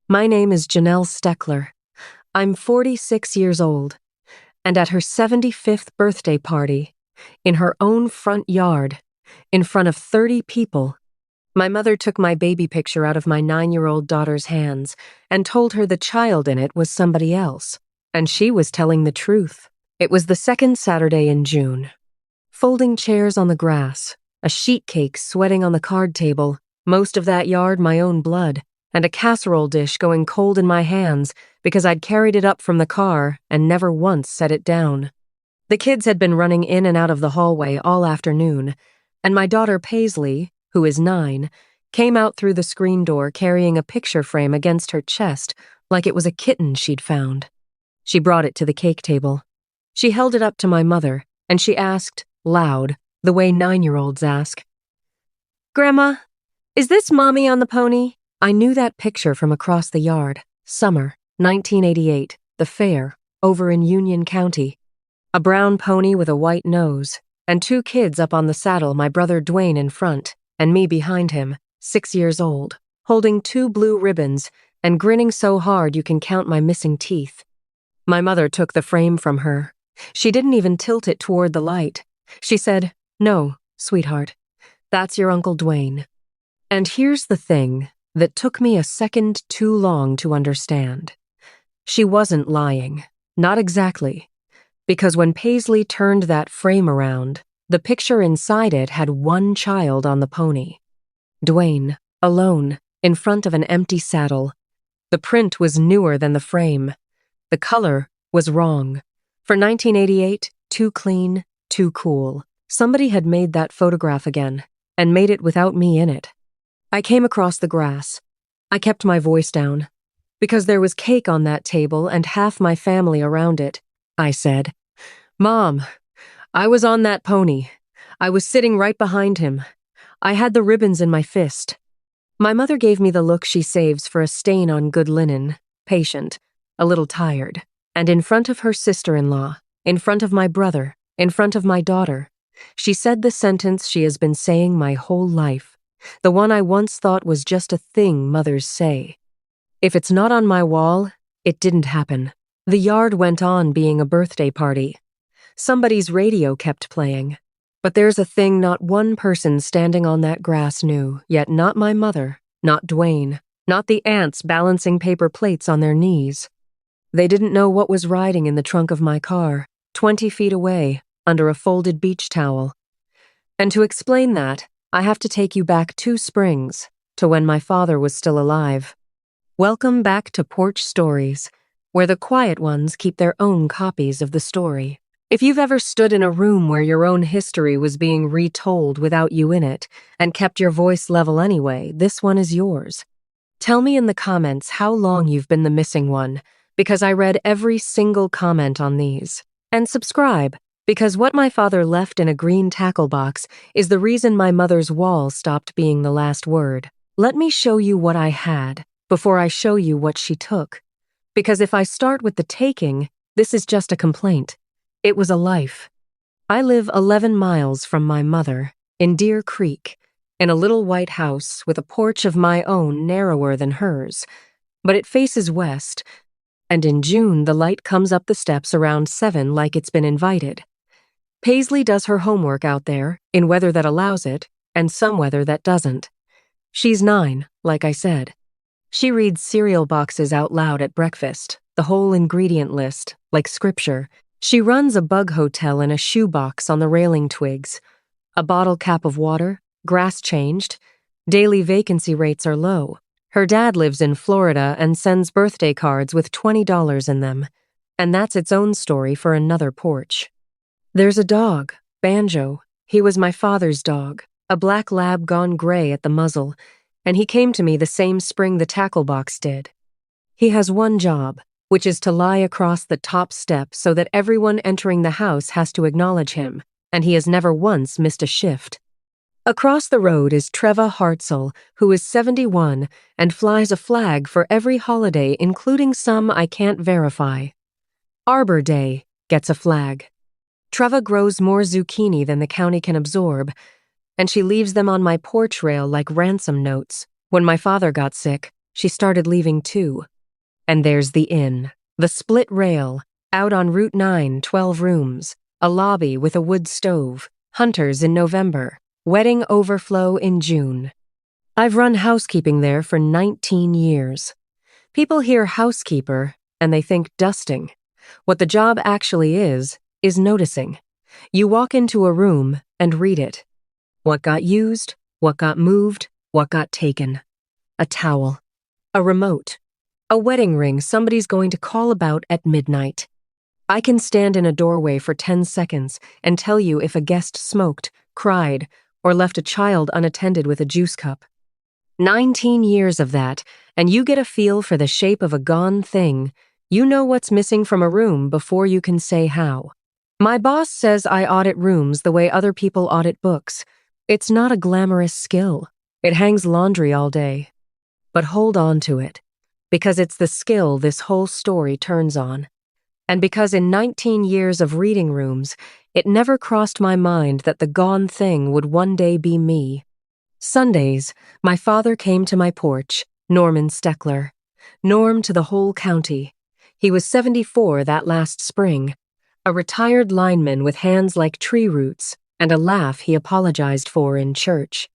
My name is Janelle Steckler. I'm 46 years old, and at her 75th birthday party, in her own front yard, in front of 30 people, my mother took my baby picture out of my 9-year-old daughter's hands and told her the child in it was somebody else, and she was telling the truth. It was the second Saturday in June. Folding chairs on the grass, a sheet cake sweating on the card table, most of that yard my own blood, and a casserole dish going cold in my hands because I'd carried it up from the car and never once set it down. The kids had been running in and out of the hallway all afternoon, and my daughter Paisley, who is 9, came out through the screen door carrying a picture frame against her chest like it was a kitten she'd found. She brought it to the cake table. She held it up to my mother, and she asked, loud, the way 9-year-olds ask, "Grandma, is this Mommy on the pony?" I knew that picture from across the yard. Summer, 1988, the fair, over in Union County. A brown pony with a white nose, and 2 kids up on the saddle, my brother Dwayne in front, and me behind him, 6 years old, holding 2 blue ribbons and grinning so hard you can count my missing teeth. My mother took the frame from her. She didn't even tilt it toward the light. She said, "No, sweetheart, that's your Uncle Dwayne." And here's the thing that took me a second too long to understand. She wasn't lying. Not exactly. Because when Paisley turned that frame around, the picture inside it had one child on the pony. Dwayne, alone, in front of an empty saddle. The print was newer than the frame. The color was wrong. For 1988, too clean, too cool. Somebody had made that photograph again, and made it without me in it. I came across the grass. I kept my voice down. Because there was cake on that table and half my family around it, I said, "Mom, I was on that pony. I was sitting right behind him. I had the ribbons in my fist." My mother gave me the look she saves for a stain on good linen, patient, a little tired, and in front of her sister-in-law, in front of my brother, in front of my daughter, she said the sentence she has been saying my whole life. The one I once thought was just a thing mothers say. If it's not on my wall, it didn't happen. The yard went on being a birthday party. Somebody's radio kept playing. But there's a thing not one person standing on that grass knew, yet not my mother, not Dwayne, not the aunts balancing paper plates on their knees. They didn't know what was riding in the trunk of my car, 20 feet away, under a folded beach towel. And to explain that, I have to take you back 2 springs, to when my father was still alive. Welcome back to Porch Stories, where the quiet ones keep their own copies of the story. If you've ever stood in a room where your own history was being retold without you in it, and kept your voice level anyway, this one is yours. Tell me in the comments how long you've been the missing one, because I read every single comment on these. And subscribe, because what my father left in a green tackle box is the reason my mother's wall stopped being the last word. Let me show you what I had before I show you what she took. Because if I start with the taking, this is just a complaint. It was a life. I live 11 miles from my mother, in Deer Creek, in a little white house with a porch of my own narrower than hers. But it faces west, and in June the light comes up the steps around 7 like it's been invited. Paisley does her homework out there, in weather that allows it, and some weather that doesn't. She's 9, like I said. She reads cereal boxes out loud at breakfast, the whole ingredient list, like scripture. She runs a bug hotel in a shoebox on the railing twigs. A bottle cap of water, grass changed. Daily vacancy rates are low. Her dad lives in Florida and sends birthday cards with $20 in them. And that's its own story for another porch. There's a dog, Banjo. He was my father's dog, a black lab gone gray at the muzzle, and he came to me the same spring the tackle box did. He has one job, which is to lie across the top step so that everyone entering the house has to acknowledge him, and he has never once missed a shift. Across the road is Treva Hartzell, who is 71 and flies a flag for every holiday, including some I can't verify. Arbor Day gets a flag. Treva grows more zucchini than the county can absorb, and she leaves them on my porch rail like ransom notes. When my father got sick, she started leaving too. And there's the inn, the split rail, out on Route 9, 12 rooms, a lobby with a wood stove, hunters in November, wedding overflow in June. I've run housekeeping there for 19 years. People hear housekeeper and they think dusting. What the job actually is noticing. You walk into a room and read it. What got used, what got moved, what got taken. A towel, a remote, a wedding ring somebody's going to call about at midnight. I can stand in a doorway for 10 seconds and tell you if a guest smoked, cried, or left a child unattended with a juice cup. 19 years of that, and you get a feel for the shape of a gone thing. You know what's missing from a room before you can say how. My boss says I audit rooms the way other people audit books. It's not a glamorous skill. It hangs laundry all day. But hold on to it, because it's the skill this whole story turns on. And because in 19 years of reading rooms, it never crossed my mind that the gone thing would one day be me. Sundays, my father came to my porch, Norman Steckler. Norm to the whole county. He was 74 that last spring. A retired lineman with hands like tree roots and a laugh he apologized for in church.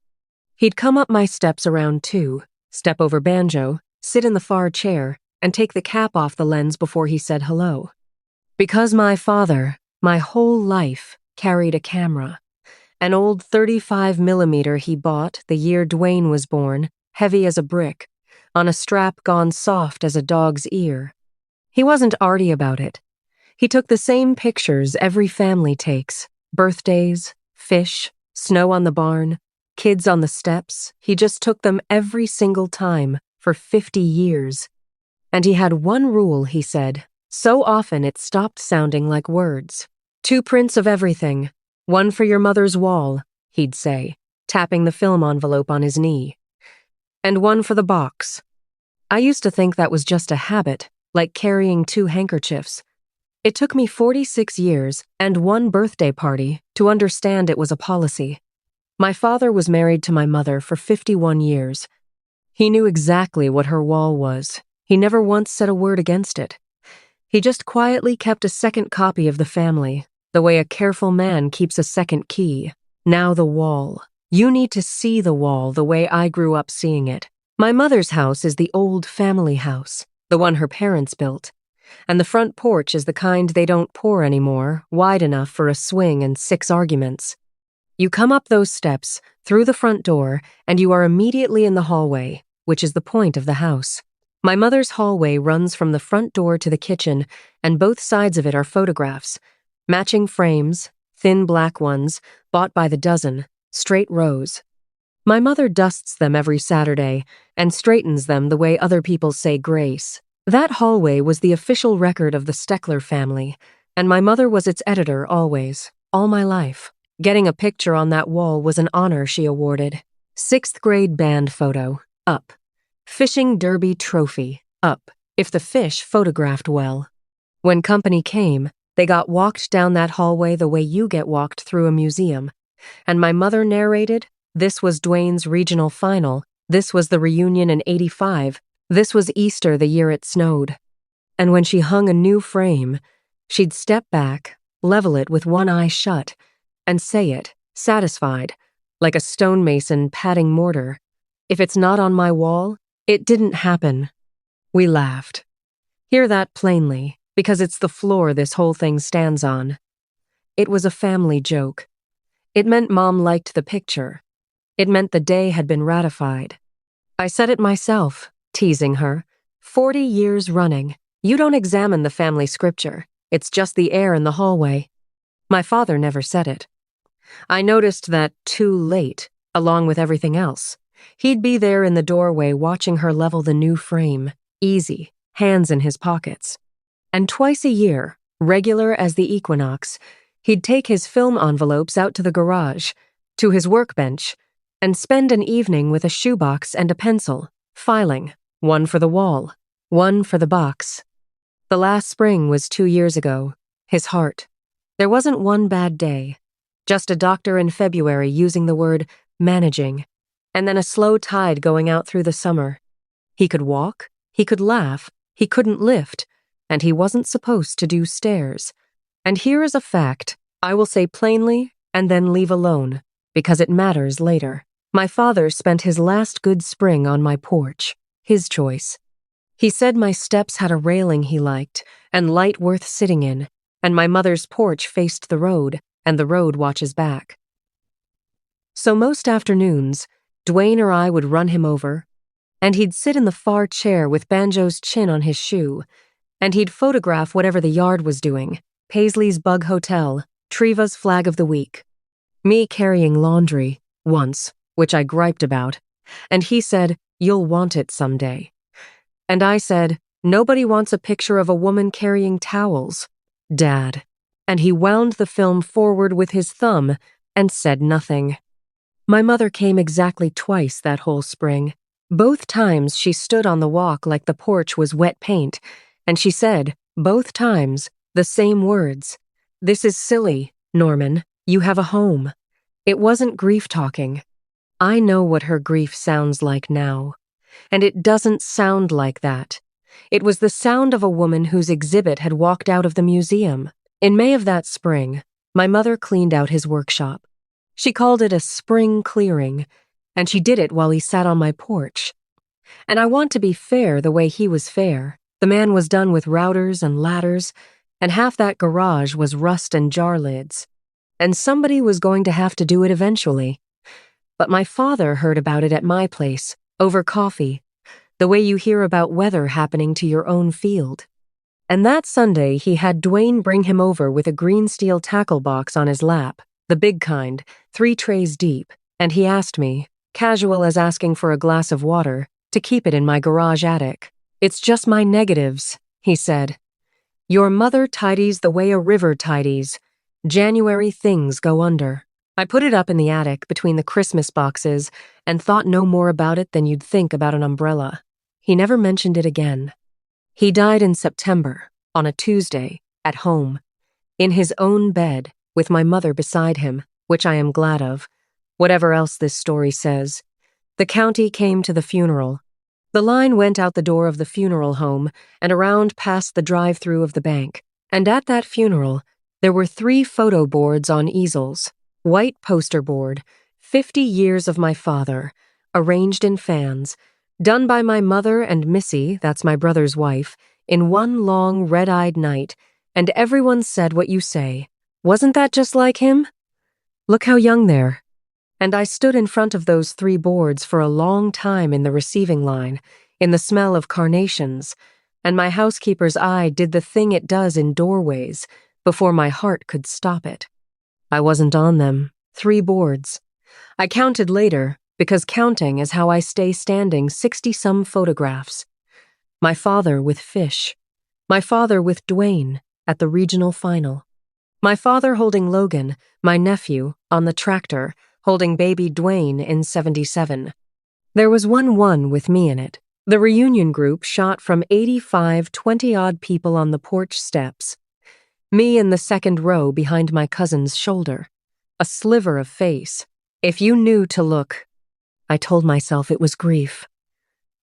He'd come up my steps around 2, step over banjo, sit in the far chair, and take the cap off the lens before he said hello. Because my father, my whole life, carried a camera. An old 35mm he bought the year Dwayne was born, heavy as a brick, on a strap gone soft as a dog's ear. He wasn't arty about it. He took the same pictures every family takes: birthdays, fish, snow on the barn, kids on the steps. He just took them every single time for 50 years. And he had one rule, he said. So often it stopped sounding like words. 2 prints of everything. 1 for your mother's wall, he'd say, tapping the film envelope on his knee. And 1 for the box. I used to think that was just a habit, like carrying 2 handkerchiefs. It took me 46 years and 1 birthday party to understand it was a policy. My father was married to my mother for 51 years. He knew exactly what her wall was. He never once said a word against it. He just quietly kept a second copy of the family, the way a careful man keeps a second key. Now the wall. You need to see the wall the way I grew up seeing it. My mother's house is the old family house, the one her parents built. And the front porch is the kind they don't pour anymore, wide enough for a swing and 6 arguments. You come up those steps, through the front door, and you are immediately in the hallway, which is the point of the house. My mother's hallway runs from the front door to the kitchen, and both sides of it are photographs. Matching frames, thin black ones, bought by the dozen, straight rows. My mother dusts them every Saturday and straightens them the way other people say grace. That hallway was the official record of the Steckler family, and my mother was its editor always, all my life. Getting a picture on that wall was an honor she awarded. 6th grade band photo, up. Fishing derby trophy, up, if the fish photographed well. When company came, they got walked down that hallway the way you get walked through a museum. And my mother narrated, this was Dwayne's regional final, this was the reunion in '85, this was Easter the year it snowed. And when she hung a new frame, she'd step back, level it with one eye shut, and say it, satisfied, like a stonemason patting mortar. If it's not on my wall, it didn't happen. We laughed. Hear that plainly, because it's the floor this whole thing stands on. It was a family joke. It meant Mom liked the picture. It meant the day had been ratified. I said it myself, teasing her. 40 years running. You don't examine the family scripture. It's just the air in the hallway. My father never said it. I noticed that too late, along with everything else. He'd be there in the doorway watching her level the new frame, easy, hands in his pockets. And twice a year, regular as the equinox, he'd take his film envelopes out to the garage, to his workbench, and spend an evening with a shoebox and a pencil, filing, 1 for the wall, 1 for the box. The last spring was 2 years ago. His heart. There wasn't one bad day. Just a doctor in February using the word managing, and then a slow tide going out through the summer. He could walk, he could laugh, he couldn't lift, and he wasn't supposed to do stairs. And here is a fact I will say plainly and then leave alone, because it matters later. My father spent his last good spring on my porch, his choice. He said my steps had a railing he liked, and light worth sitting in, and my mother's porch faced the road, and the road watches back. So most afternoons, Dwayne or I would run him over, and he'd sit in the far chair with Banjo's chin on his shoe, and he'd photograph whatever the yard was doing, Paisley's Bug Hotel, Treva's Flag of the Week. Me carrying laundry, once, which I griped about, and he said, "You'll want it someday." And I said, "Nobody wants a picture of a woman carrying towels, Dad." And he wound the film forward with his thumb and said nothing. My mother came exactly twice that whole spring. Both times she stood on the walk like the porch was wet paint, and she said, both times, the same words. "This is silly, Norman. You have a home." It wasn't grief talking. I know what her grief sounds like now. And it doesn't sound like that. It was the sound of a woman whose exhibit had walked out of the museum. In May of that spring, my mother cleaned out his workshop. She called it a spring clearing, and she did it while he sat on my porch. And I want to be fair the way he was fair. The man was done with routers and ladders, and half that garage was rust and jar lids. And somebody was going to have to do it eventually. But my father heard about it at my place, over coffee, the way you hear about weather happening to your own field. And that Sunday, he had Dwayne bring him over with a green steel tackle box on his lap, the big kind, 3 trays deep, and he asked me, casual as asking for a glass of water, to keep it in my garage attic. "It's just my negatives," he said. "Your mother tidies the way a river tidies. January things go under." I put it up in the attic between the Christmas boxes and thought no more about it than you'd think about an umbrella. He never mentioned it again. He died in September, on a Tuesday, at home, in his own bed, with my mother beside him, which I am glad of, whatever else this story says. The county came to the funeral. The line went out the door of the funeral home and around past the drive-through of the bank. And at that funeral, there were 3 photo boards on easels. White poster board, 50 years of my father, arranged in fans, done by my mother and Missy, that's my brother's wife, in one long red-eyed night, and everyone said what you say. Wasn't that just like him? Look how young they're. And I stood in front of those 3 boards for a long time in the receiving line, in the smell of carnations, and my housekeeper's eye did the thing it does in doorways before my heart could stop it. I wasn't on them. 3 boards. I counted later, because counting is how I stay standing 60-some photographs. My father with Fish. My father with Dwayne at the regional final. My father holding Logan, my nephew, on the tractor, holding baby Dwayne in 77. There was one with me in it. The reunion group shot from 85 20-odd people on the porch steps. Me in the second row behind my cousin's shoulder. A sliver of face. If you knew to look. I told myself it was grief.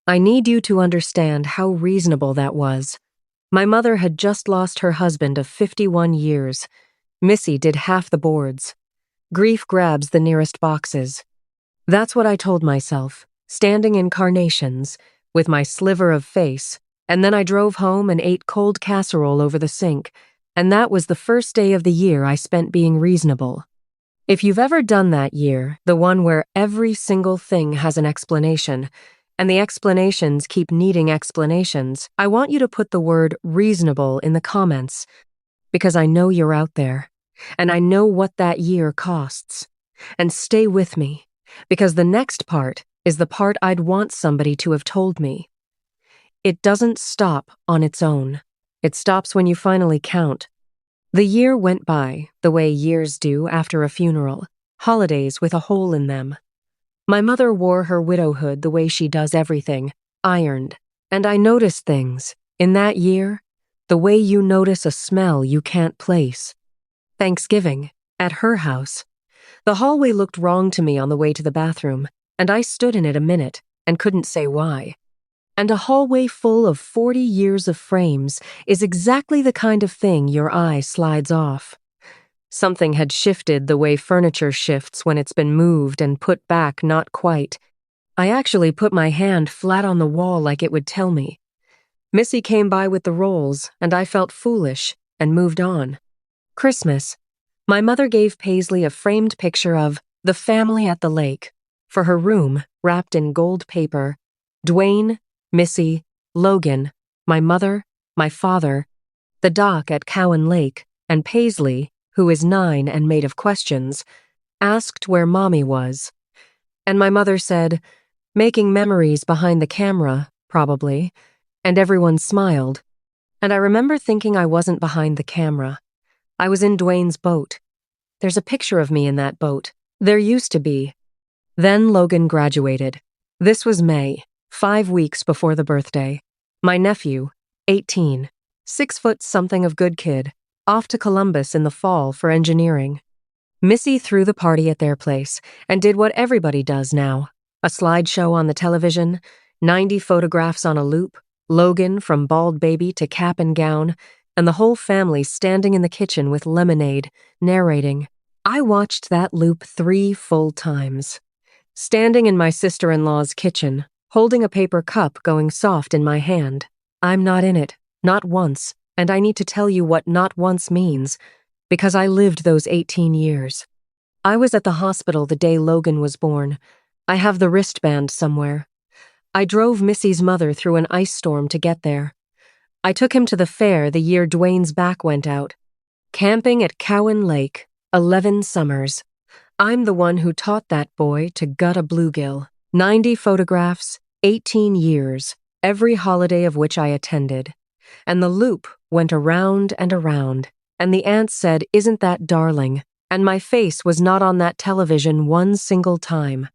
I need you to understand how reasonable that was. My mother had just lost her husband of 51 years. Missy did half the boards. Grief grabs the nearest boxes. That's what I told myself, standing in carnations, with my sliver of face, and then I drove home and ate cold casserole over the sink, and that was the first day of the year I spent being reasonable. If you've ever done that year, the one where every single thing has an explanation, and the explanations keep needing explanations, I want you to put the word reasonable in the comments, because I know you're out there, and I know what that year costs. And stay with me, because the next part is the part I'd want somebody to have told me. It doesn't stop on its own. It stops when you finally count. The year went by, the way years do after a funeral, holidays with a hole in them. My mother wore her widowhood the way she does everything, ironed, and I noticed things, in that year, the way you notice a smell you can't place. Thanksgiving, at her house. The hallway looked wrong to me on the way to the bathroom, and I stood in it a minute and couldn't say why. And a hallway full of 40 years of frames is exactly the kind of thing your eye slides off. Something had shifted the way furniture shifts when it's been moved and put back not quite. I actually put my hand flat on the wall like it would tell me. Missy came by with the rolls, and I felt foolish and moved on. Christmas. My mother gave Paisley a framed picture of the family at the lake for her room, wrapped in gold paper. Dwayne, Missy, Logan, my mother, my father, the dock at Cowan Lake, and Paisley, who is 9 and made of questions, asked where Mommy was. And my mother said, making memories behind the camera, probably, and everyone smiled. And I remember thinking I wasn't behind the camera. I was in Dwayne's boat. There's a picture of me in that boat. There used to be. Then Logan graduated. This was May, 5 weeks before the birthday. My nephew, 18, 6 foot something of good kid, off to Columbus in the fall for engineering. Missy threw the party at their place and did what everybody does now. A slideshow on the television, 90 photographs on a loop, Logan from bald baby to cap and gown, and the whole family standing in the kitchen with lemonade, narrating. I watched that loop 3 full times. Standing in my sister-in-law's kitchen, holding a paper cup going soft in my hand. I'm not in it, not once, and I need to tell you what not once means, because I lived those 18 years. I was at the hospital the day Logan was born. I have the wristband somewhere. I drove Missy's mother through an ice storm to get there. I took him to the fair the year Dwayne's back went out. Camping at Cowan Lake, 11 summers. I'm the one who taught that boy to gut a bluegill. 90 photographs, 18 years, every holiday of which I attended. And the loop went around and around, and the ants said, "Isn't that darling?" And my face was not on that television one single time.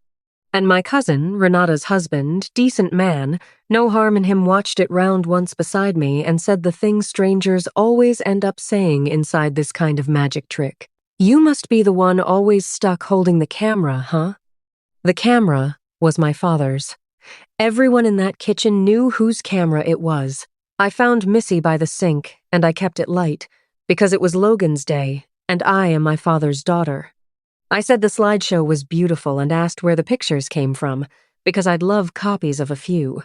And my cousin, Renata's husband, decent man, no harm in him, watched it round once beside me and said the thing strangers always end up saying inside this kind of magic trick. You must be the one always stuck holding the camera, huh? The camera was my father's. Everyone in that kitchen knew whose camera it was. I found Missy by the sink, and I kept it light, because it was Logan's day, and I am my father's daughter. I said the slideshow was beautiful and asked where the pictures came from, because I'd love copies of a few.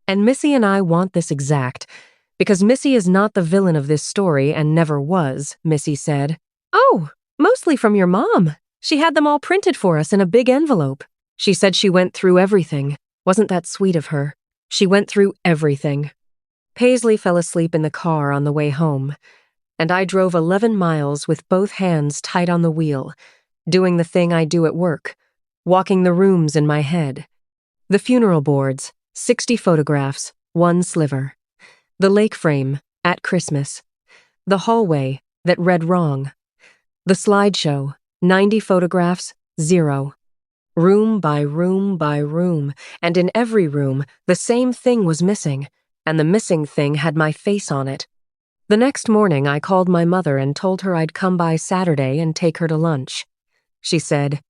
And Missy and I want this exact, because Missy is not the villain of this story and never was, Missy said. Oh, mostly from your mom. She had them all printed for us in a big envelope. She said she went through everything. Wasn't that sweet of her? She went through everything. Paisley fell asleep in the car on the way home, and I drove 11 miles with both hands tight on the wheel, doing the thing I do at work, walking the rooms in my head. The funeral boards, 60 photographs, 1 sliver. The lake frame, at Christmas. The hallway, that read wrong. The slideshow, 90 photographs, 0. Room by room by room, and in every room, the same thing was missing, and the missing thing had my face on it. The next morning, I called my mother and told her I'd come by Saturday and take her to lunch. She said,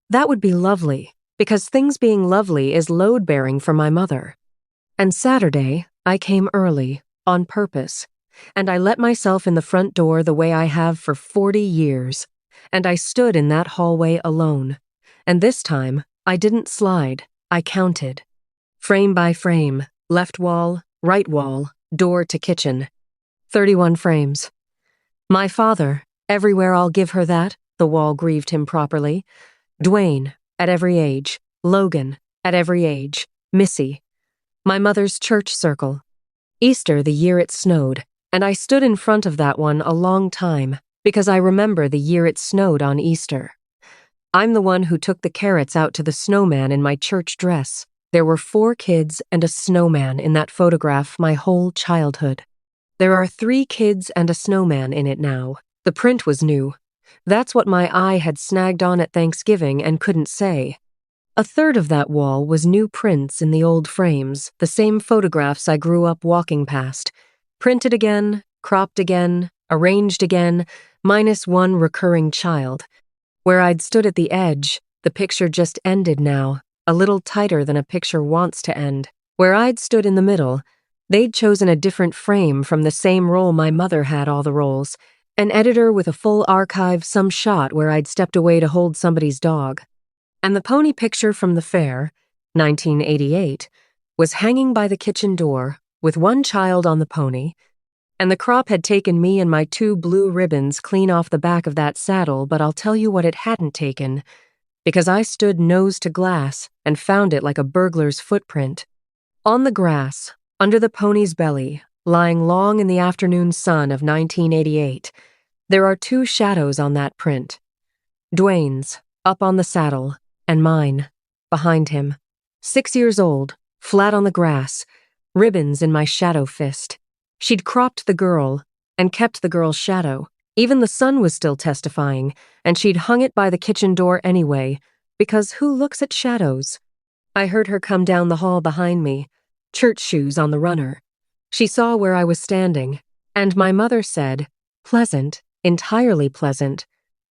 "That would be lovely, because things being lovely is load-bearing for my mother." And Saturday, I came early, on purpose, and I let myself in the front door the way I have for 40 years, and I stood in that hallway alone. And this time, I didn't slide, I counted. Frame by frame, left wall, right wall, door to kitchen. 31 frames. My father, everywhere I'll give her that, the wall grieved him properly. Dwayne, at every age. Logan, at every age. Missy. My mother's church circle. Easter the year it snowed, and I stood in front of that one a long time, because I remember the year it snowed on Easter. I'm the one who took the carrots out to the snowman in my church dress. There were 4 kids and a snowman in that photograph my whole childhood. There are 3 kids and a snowman in it now. The print was new. That's what my eye had snagged on at Thanksgiving and couldn't say. A third of that wall was new prints in the old frames, the same photographs I grew up walking past. Printed again, cropped again, arranged again, minus 1 recurring child. Where I'd stood at the edge, the picture just ended now, a little tighter than a picture wants to end. Where I'd stood in the middle, they'd chosen a different frame from the same roll my mother had all the rolls, an editor with a full archive, some shot where I'd stepped away to hold somebody's dog. And the pony picture from the fair, 1988, was hanging by the kitchen door with one child on the pony, and the crop had taken me and my 2 blue ribbons clean off the back of that saddle, but I'll tell you what it hadn't taken, because I stood nose to glass and found it like a burglar's footprint. On the grass, under the pony's belly, lying long in the afternoon sun of 1988, there are 2 shadows on that print. Dwayne's, up on the saddle, and mine, behind him. 6 years old, flat on the grass, ribbons in my shadow fist. She'd cropped the girl and kept the girl's shadow. Even the sun was still testifying, and she'd hung it by the kitchen door anyway, because who looks at shadows? I heard her come down the hall behind me, church shoes on the runner. She saw where I was standing, and my mother said, "Pleasant, entirely pleasant."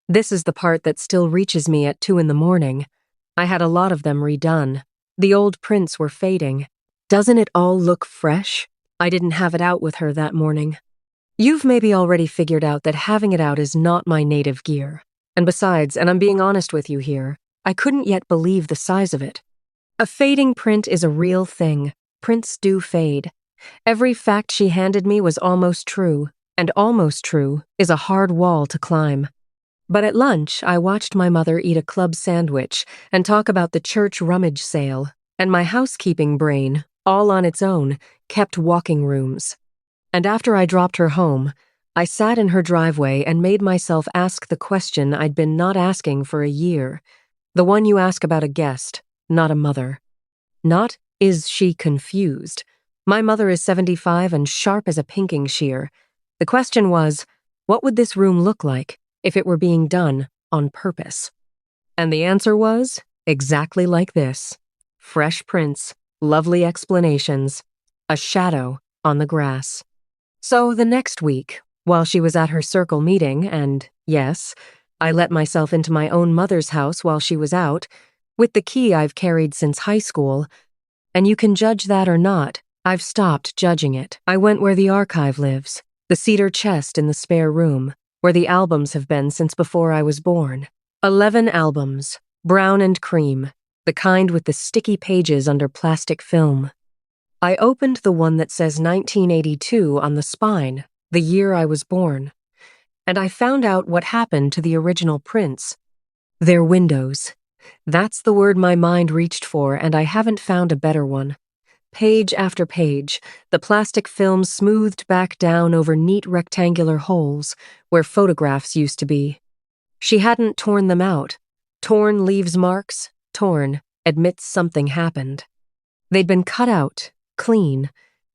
This is the part that still reaches me at 2 a.m. I had a lot of them redone. The old prints were fading. Doesn't it all look fresh? I didn't have it out with her that morning. You've maybe already figured out that having it out is not my native gear. And besides, and I'm being honest with you here, I couldn't yet believe the size of it. A fading print is a real thing. Prints do fade. Every fact she handed me was almost true, and almost true is a hard wall to climb. But at lunch, I watched my mother eat a club sandwich and talk about the church rummage sale, and my housekeeping brain, all on its own, kept walking rooms. And after I dropped her home, I sat in her driveway and made myself ask the question I'd been not asking for a year, the one you ask about a guest, not a mother. Not, is she confused? My mother is 75 and sharp as a pinking shear. The question was, what would this room look like if it were being done on purpose? And the answer was, exactly like this. Fresh prints, lovely explanations, a shadow on the grass. So the next week, while she was at her circle meeting, and yes, I let myself into my own mother's house while she was out, with the key I've carried since high school, and you can judge that or not, I've stopped judging it. I went where the archive lives, the cedar chest in the spare room, where the albums have been since before I was born. 11 albums, brown and cream, the kind with the sticky pages under plastic film. I opened the one that says 1982 on the spine, the year I was born, and I found out what happened to the original prints. They're windows. That's the word my mind reached for, and I haven't found a better one. Page after page, the plastic film smoothed back down over neat rectangular holes where photographs used to be. She hadn't torn them out. Torn leaves marks, torn, admits something happened. They'd been cut out, clean,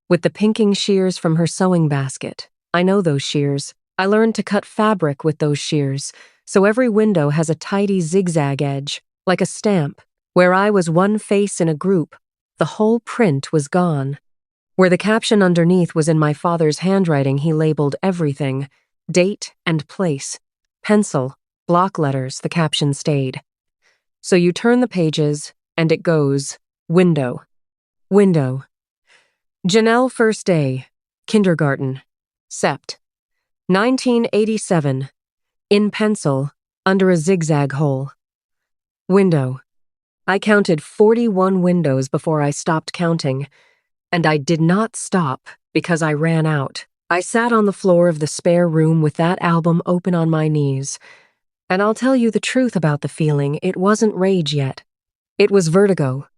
with the pinking shears from her sewing basket. I know those shears. I learned to cut fabric with those shears, so every window has a tidy zigzag edge, like a stamp. Where I was one face in a group, the whole print was gone. Where the caption underneath was in my father's handwriting, he labeled everything, date and place. Pencil, block letters, the caption stayed. So you turn the pages, and it goes, window. Window. Janelle first day, kindergarten, sept. 1987, in pencil, under a zigzag hole. Window. I counted 41 windows before I stopped counting, and I did not stop because I ran out. I sat on the floor of the spare room with that album open on my knees, and I'll tell you the truth about the feeling, it wasn't rage yet. It was vertigo.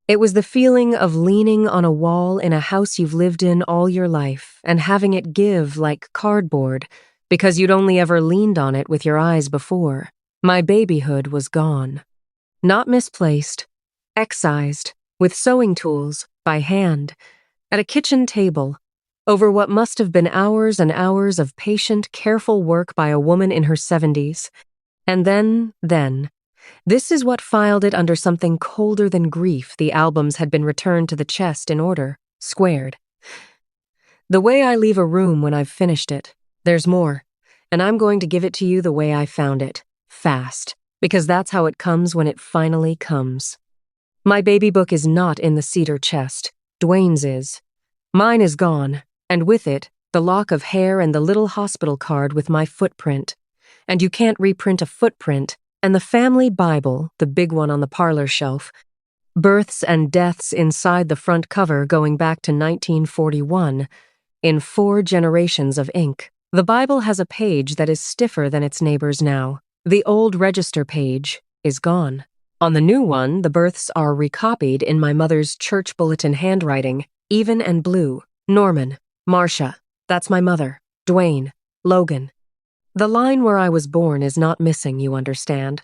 It was the feeling of leaning on a wall in a house you've lived in all your life and having it give like cardboard because you'd only ever leaned on it with your eyes before. My babyhood was gone. Not misplaced, excised, with sewing tools, by hand, at a kitchen table, over what must have been hours and hours of patient, careful work by a woman in her 70s. And then, this is what filed it under something colder than grief. The albums had been returned to the chest in order, squared. The way I leave a room when I've finished it, there's more, and I'm going to give it to you the way I found it, fast, because that's how it comes when it finally comes. My baby book is not in the cedar chest. Dwayne's is. Mine is gone, and with it, the lock of hair and the little hospital card with my footprint. And you can't reprint a footprint, and the family Bible, the big one on the parlor shelf, births and deaths inside the front cover going back to 1941, in 4 generations of ink. The Bible has a page that is stiffer than its neighbors now. The old register page is gone. On the new one, the births are recopied in my mother's church bulletin handwriting, even and blue. Norman, Marcia, that's my mother, Dwayne, Logan. The line where I was born is not missing, you understand.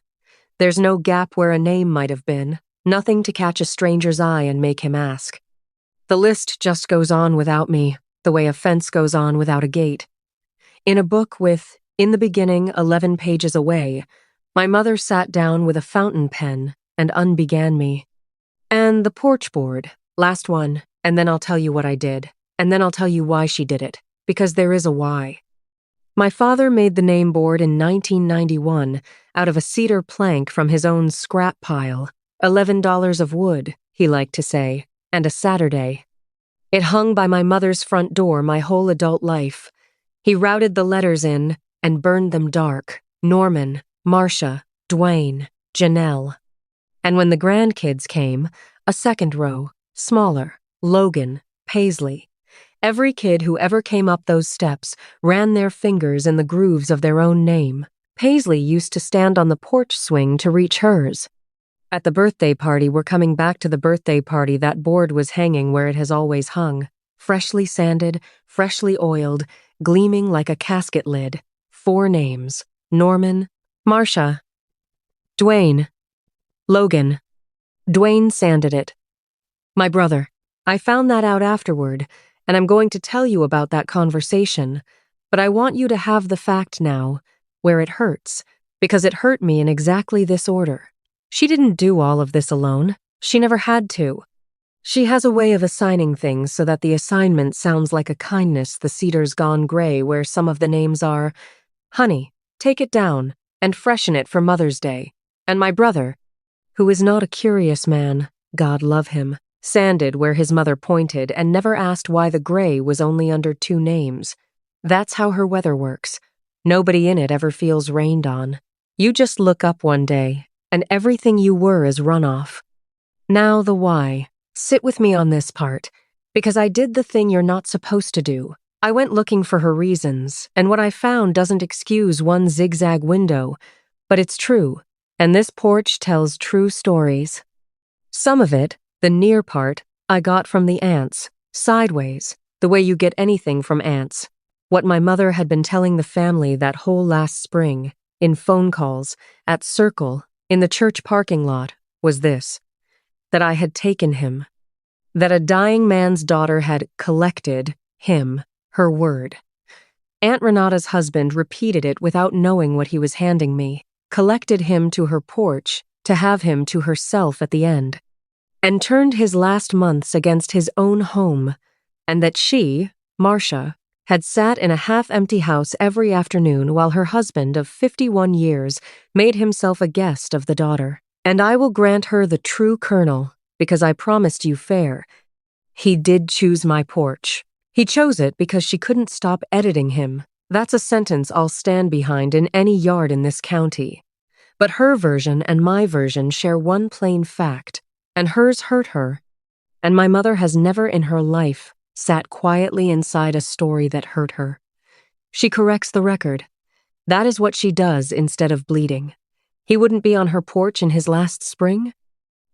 There's no gap where a name might have been, nothing to catch a stranger's eye and make him ask. The list just goes on without me, the way a fence goes on without a gate. In a book with, in the beginning, 11 pages away, my mother sat down with a fountain pen and unbegan me. And the porch board, last one, and then I'll tell you what I did, and then I'll tell you why she did it, because there is a why. My father made the name board in 1991 out of a cedar plank from his own scrap pile, $11 of wood, he liked to say, and a Saturday. It hung by my mother's front door my whole adult life. He routed the letters in and burned them dark. Norman, Marcia, Dwayne, Janelle. And when the grandkids came, a second row, smaller, Logan, Paisley. Every kid who ever came up those steps ran their fingers in the grooves of their own name. Paisley used to stand on the porch swing to reach hers. At the birthday party, we're coming back to the birthday party, that board was hanging where it has always hung. Freshly sanded, freshly oiled, gleaming like a casket lid. 4 names. Norman, Marcia, Dwayne, Logan. Dwayne sanded it. My brother. I found that out afterward, and I'm going to tell you about that conversation, but I want you to have the fact now, where it hurts, because it hurt me in exactly this order. She didn't do all of this alone. She never had to. She has a way of assigning things so that the assignment sounds like a kindness the cedar's gone gray, where some of the names are, Honey, take it down and freshen it for Mother's Day. And my brother, who is not a curious man, God love him, sanded where his mother pointed and never asked why the gray was only under 2 names. That's how her weather works. Nobody in it ever feels rained on. You just look up one day, and everything you were is runoff. Now the why. Sit with me on this part, because I did the thing you're not supposed to do. I went looking for her reasons, and what I found doesn't excuse one zigzag window, but it's true, and this porch tells true stories. Some of it, the near part, I got from the ants, sideways, the way you get anything from ants. What my mother had been telling the family that whole last spring, in phone calls, at Circle, in the church parking lot, was this: that I had taken him. That a dying man's daughter had collected him, her word. Aunt Renata's husband repeated it without knowing what he was handing me, collected him to her porch to have him to herself at the end, and turned his last months against his own home, and that she, Marcia, had sat in a half-empty house every afternoon while her husband of 51 years made himself a guest of the daughter. And I will grant her the true kernel, because I promised you fair. He did choose my porch. He chose it because she couldn't stop editing him. That's a sentence I'll stand behind in any yard in this county. But her version and my version share one plain fact, and hers hurt her. And my mother has never in her life sat quietly inside a story that hurt her. She corrects the record. That is what she does instead of bleeding. He wouldn't be on her porch in his last spring?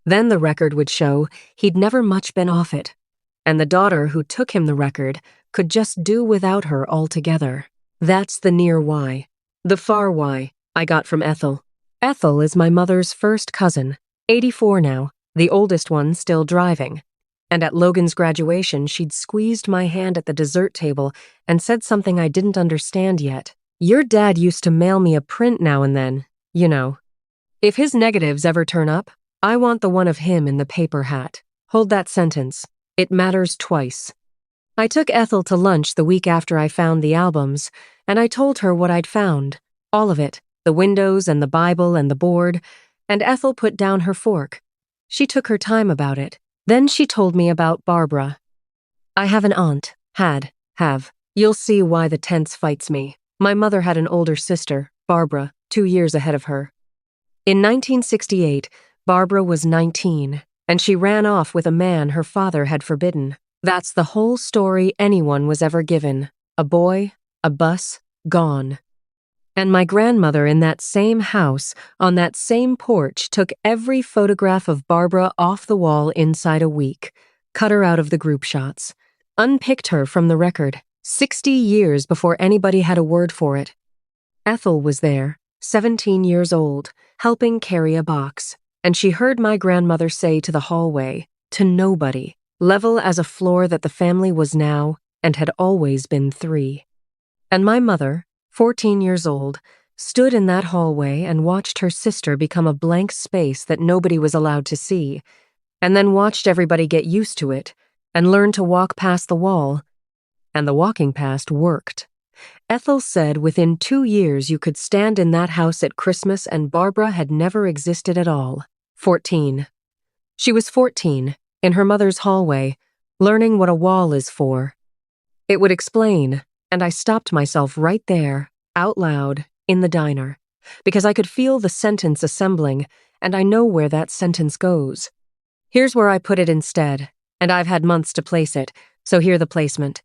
Then the record would show he'd never much been off it, and the daughter who took him the record could just do without her altogether. That's the near why. The far why I got from Ethel. Ethel is my mother's first cousin, 84 now, the oldest one still driving. And at Logan's graduation, she'd squeezed my hand at the dessert table and said something I didn't understand yet. Your dad used to mail me a print now and then, you know. If his negatives ever turn up, I want the one of him in the paper hat. Hold that sentence. It matters twice. I took Ethel to lunch the week after I found the albums, and I told her what I'd found. All of it, the windows and the Bible and the board, and Ethel put down her fork. She took her time about it. Then she told me about Barbara. I have an aunt. Have. You'll see why the tense fights me. My mother had an older sister, Barbara, 2 years ahead of her. In 1968, Barbara was 19, and she ran off with a man her father had forbidden. That's the whole story anyone was ever given. A boy, a bus, gone. And my grandmother in that same house, on that same porch, took every photograph of Barbara off the wall inside a week, cut her out of the group shots, unpicked her from the record, 60 years before anybody had a word for it. Ethel was there, 17 years old, helping carry a box, and she heard my grandmother say to the hallway, to nobody, level as a floor that the family was now and had always been 3. And my mother, 14 years old, stood in that hallway and watched her sister become a blank space that nobody was allowed to see, and then watched everybody get used to it and learn to walk past the wall. And the walking past worked. Ethel said within 2 years you could stand in that house at Christmas and Barbara had never existed at all. 14. She was 14, in her mother's hallway, learning what a wall is for. It would explain, and I stopped myself right there, out loud, in the diner, because I could feel the sentence assembling, and I know where that sentence goes. Here's where I put it instead, and I've had months to place it, so hear the placement.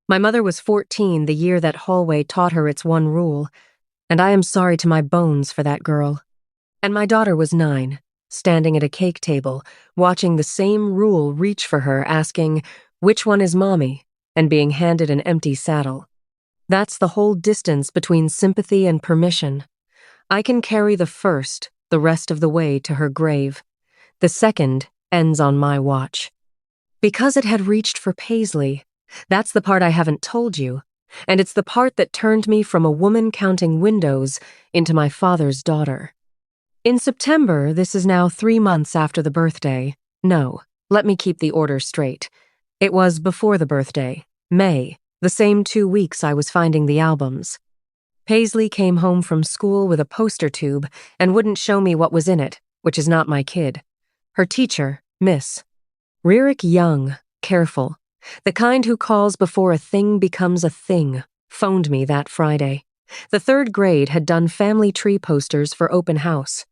My mother was 14 the year that hallway taught her its one rule, and I am sorry to my bones for that girl. And my daughter was 9, standing at a cake table, watching the same rule reach for her, asking, "Which one is mommy?" and being handed an empty saddle. That's the whole distance between sympathy and permission. I can carry the first the rest of the way to her grave. The second ends on my watch. Because it had reached for Paisley. That's the part I haven't told you, and it's the part that turned me from a woman counting windows into my father's daughter. In September, this is now 3 months after the birthday. No, let me keep the order straight. It was before the birthday, May, the same 2 weeks I was finding the albums. Paisley came home from school with a poster tube and wouldn't show me what was in it, which is not my kid. Her teacher, Miss Rierick Young, careful, the kind who calls before a thing becomes a thing, phoned me that Friday. The 3rd grade had done family tree posters for open house.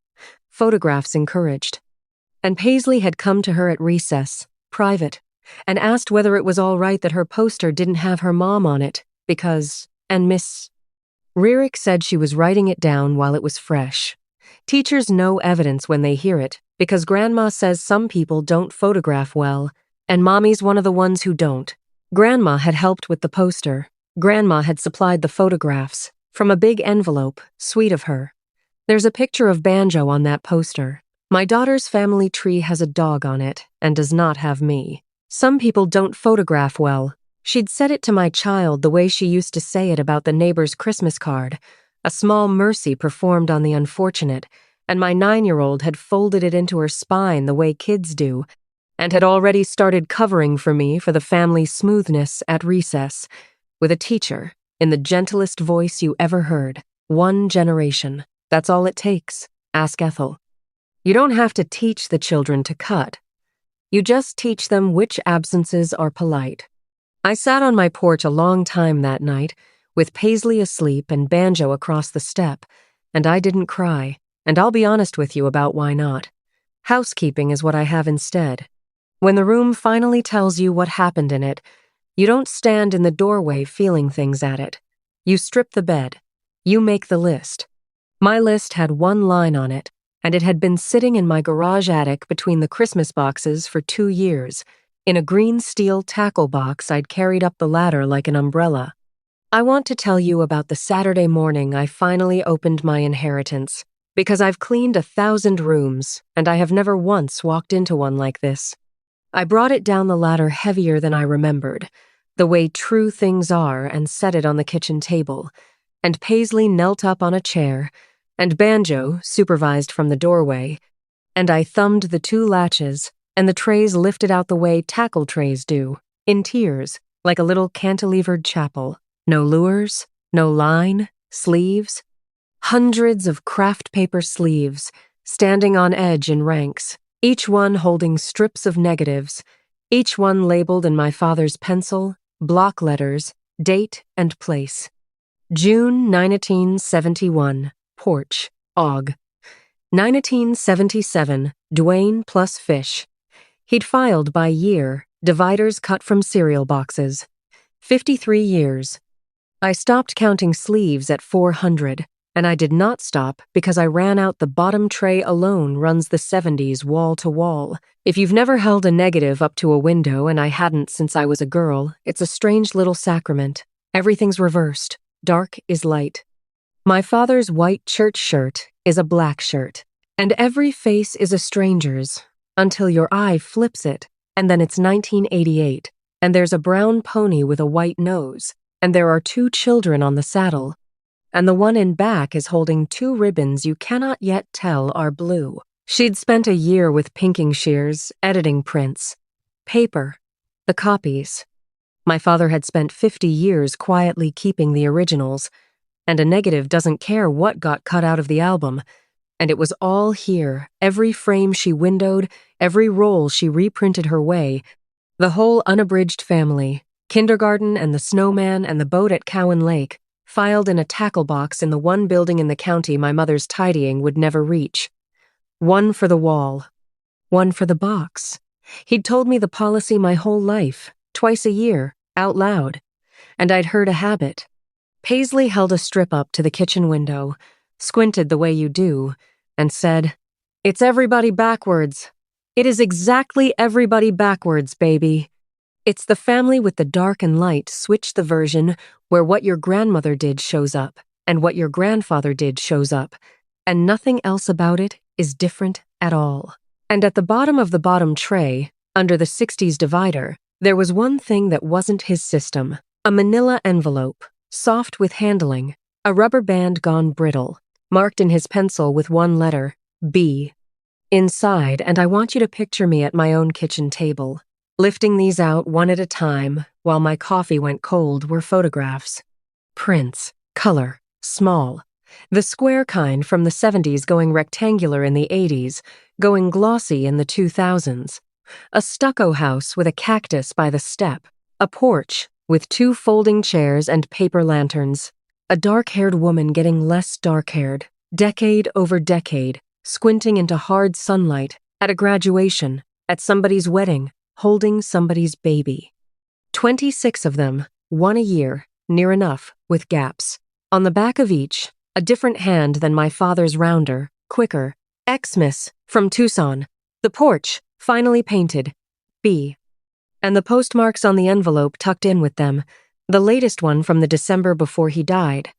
Photographs encouraged. And Paisley had come to her at recess, private, and asked whether it was all right that her poster didn't have her mom on it, because, and Miss Rierick said she was writing it down while it was fresh. Teachers know evidence when they hear it, because Grandma says some people don't photograph well, and Mommy's one of the ones who don't. Grandma had helped with the poster. Grandma had supplied the photographs, from a big envelope, sweet of her. There's a picture of Banjo on that poster. My daughter's family tree has a dog on it, and does not have me. Some people don't photograph well. She'd said it to my child the way she used to say it about the neighbor's Christmas card, a small mercy performed on the unfortunate, and my 9-year-old had folded it into her spine the way kids do, and had already started covering for me for the family smoothness at recess, with a teacher, in the gentlest voice you ever heard. 1 generation. That's all it takes. Ask Ethel. You don't have to teach the children to cut. You just teach them which absences are polite. I sat on my porch a long time that night, with Paisley asleep and Banjo across the step, and I didn't cry, and I'll be honest with you about why not. Housekeeping is what I have instead. When the room finally tells you what happened in it, you don't stand in the doorway feeling things at it. You strip the bed. You make the list. My list had 1 line on it, and it had been sitting in my garage attic between the Christmas boxes for 2 years, in a green steel tackle box I'd carried up the ladder like an umbrella. I want to tell you about the Saturday morning I finally opened my inheritance, because I've cleaned 1,000 rooms, and I have never once walked into one like this. I brought it down the ladder heavier than I remembered, the way true things are, and set it on the kitchen table, and Paisley knelt up on a chair, and Banjo supervised from the doorway, and I thumbed the 2 latches, and the trays lifted out the way tackle trays do, in tiers, like a little cantilevered chapel. No lures, no line, sleeves. Hundreds of craft paper sleeves, standing on edge in ranks, each one holding strips of negatives, each one labeled in my father's pencil, block letters, date and place. June 1971, Porch, Og. 1977, Dwayne plus fish. He'd filed by year, dividers cut from cereal boxes. 53 years. I stopped counting sleeves at 400, and I did not stop because I ran out the bottom tray alone runs the 70s wall to wall. If you've never held a negative up to a window, and I hadn't since I was a girl, it's a strange little sacrament. Everything's reversed. Dark is light. My father's white church shirt is a black shirt, and every face is a stranger's, until your eye flips it, and then it's 1988, and there's a brown pony with a white nose, and there are 2 children on the saddle, and the one in back is holding 2 ribbons you cannot yet tell are blue. She'd spent a year with pinking shears, editing prints, paper, the copies. My father had spent 50 years quietly keeping the originals, and a negative doesn't care what got cut out of the album, and it was all here, every frame she windowed, every roll she reprinted her way, the whole unabridged family, kindergarten and the snowman and the boat at Cowan Lake, filed in a tackle box in the one building in the county my mother's tidying would never reach. One for the wall, one for the box. He'd told me the policy my whole life, twice a year, out loud, and I'd heard a habit. Paisley held a strip up to the kitchen window, squinted the way you do, and said, "It's everybody backwards. It is exactly everybody backwards, baby. It's the family with the dark and light switch the version where what your grandmother did shows up, and what your grandfather did shows up, and nothing else about it is different at all." And at the bottom of the bottom tray, under the 60s divider, there was one thing that wasn't his system, a manila envelope, soft with handling, a rubber band gone brittle, marked in his pencil with one letter, B. Inside, and I want you to picture me at my own kitchen table. Lifting these out one at a time, while my coffee went cold, were photographs. Prints, color, small. The square kind from the 70s going rectangular in the 80s, going glossy in the 2000s. A stucco house with a cactus by the step, a porch with 2 folding chairs and paper lanterns, a dark-haired woman getting less dark-haired, decade over decade, squinting into hard sunlight, at a graduation, at somebody's wedding, holding somebody's baby. 26 of them, one a year, near enough, with gaps. On the back of each, a different hand than my father's rounder, quicker, Xmas, from Tucson. The porch, finally painted, B. And the postmarks on the envelope tucked in with them, the latest one from the December before he died.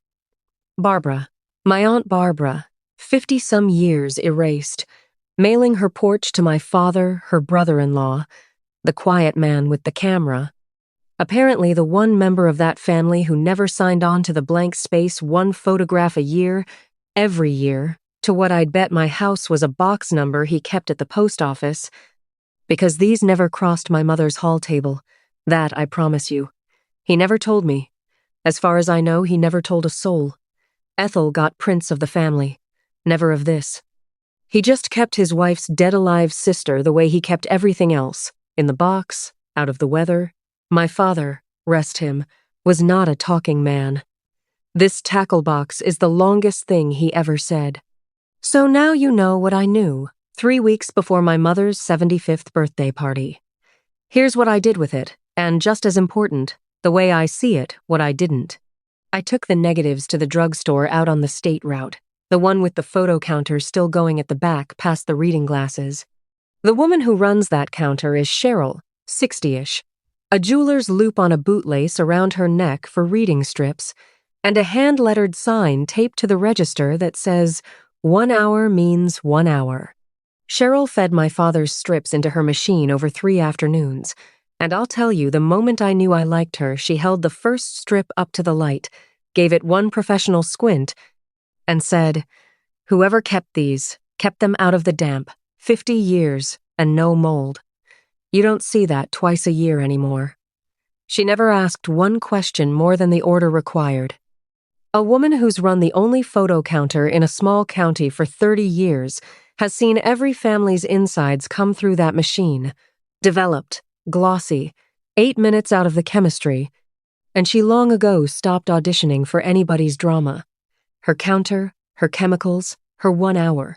Barbara, my Aunt Barbara, 50-some years erased, mailing her porch to my father, her brother-in-law, the quiet man with the camera. Apparently the one member of that family who never signed on to the blank space 1 photograph a year, every year, to what I'd bet my house was a box number he kept at the post office, because these never crossed my mother's hall table. That I promise you. He never told me. As far as I know, he never told a soul. Ethel got prints of the family, never of this. He just kept his wife's dead-alive sister the way he kept everything else, in the box, out of the weather. My father, rest him, was not a talking man. This tackle box is the longest thing he ever said. So now you know what I knew, 3 weeks before my mother's 75th birthday party. Here's what I did with it, and just as important, the way I see it, what I didn't. I took the negatives to the drugstore out on the state route, the one with the photo counter still going at the back past the reading glasses. The woman who runs that counter is Cheryl, 60-ish, a jeweler's loop on a bootlace around her neck for reading strips, and a hand-lettered sign taped to the register that says, 1 hour means 1 hour. Cheryl fed my father's strips into her machine over 3 afternoons, and I'll tell you, the moment I knew I liked her, she held the first strip up to the light, gave it one professional squint, and said, "Whoever kept these, kept them out of the damp, 50 years, and no mold. You don't see that twice a year anymore." She never asked one question more than the order required. A woman who's run the only photo counter in a small county for 30 years has seen every family's insides come through that machine, developed, glossy, 8 minutes out of the chemistry, and she long ago stopped auditioning for anybody's drama. Her counter, her chemicals, her 1 hour.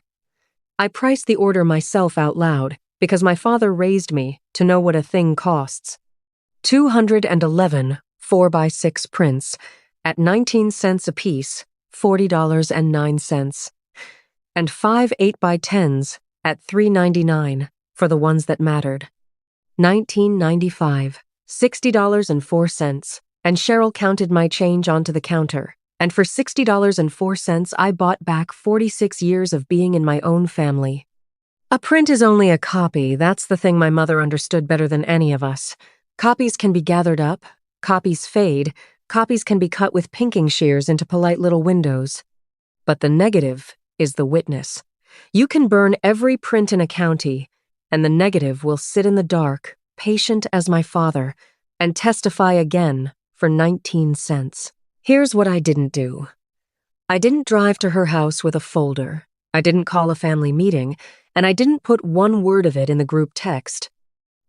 I priced the order myself out loud because my father raised me to know what a thing costs. 211 4x6 prints at 19 cents apiece, $40.09. And 5 8x10s at $3.99 for the ones that mattered. $19.95, $60.04, and Cheryl counted my change onto the counter. And for $60.04, I bought back 46 years of being in my own family. A print is only a copy. That's the thing my mother understood better than any of us. Copies can be gathered up, copies fade, copies can be cut with pinking shears into polite little windows. But the negative is the witness. You can burn every print in a county, and the negative will sit in the dark, patient as my father, and testify again for 19 cents. Here's what I didn't do. I didn't drive to her house with a folder. I didn't call a family meeting, and I didn't put one word of it in the group text.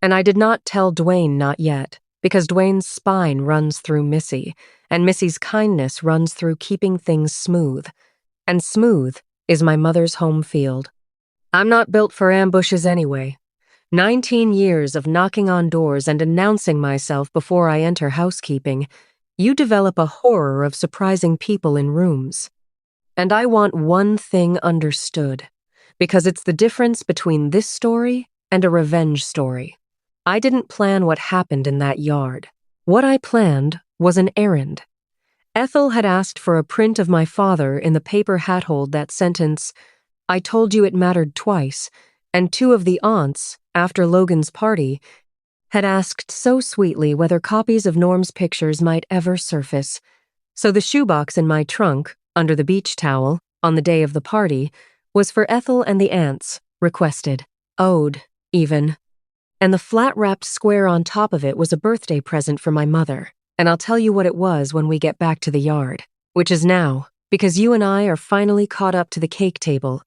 And I did not tell Dwayne not yet, because Dwayne's spine runs through Missy, and Missy's kindness runs through keeping things smooth. And smooth is my mother's home field. I'm not built for ambushes anyway. 19 years of knocking on doors and announcing myself before I enter housekeeping, you develop a horror of surprising people in rooms. And I want one thing understood, because it's the difference between this story and a revenge story. I didn't plan what happened in that yard. What I planned was an errand. Ethel had asked for a print of my father in the paper hat hold that sentence, "I told you it mattered twice," and 2 of the aunts, after Logan's party, had asked so sweetly whether copies of Norm's pictures might ever surface. So the shoebox in my trunk, under the beach towel, on the day of the party, was for Ethel and the aunts, requested, owed, even. And the flat-wrapped square on top of it was a birthday present for my mother, and I'll tell you what it was when we get back to the yard, which is now, because you and I are finally caught up to the cake table.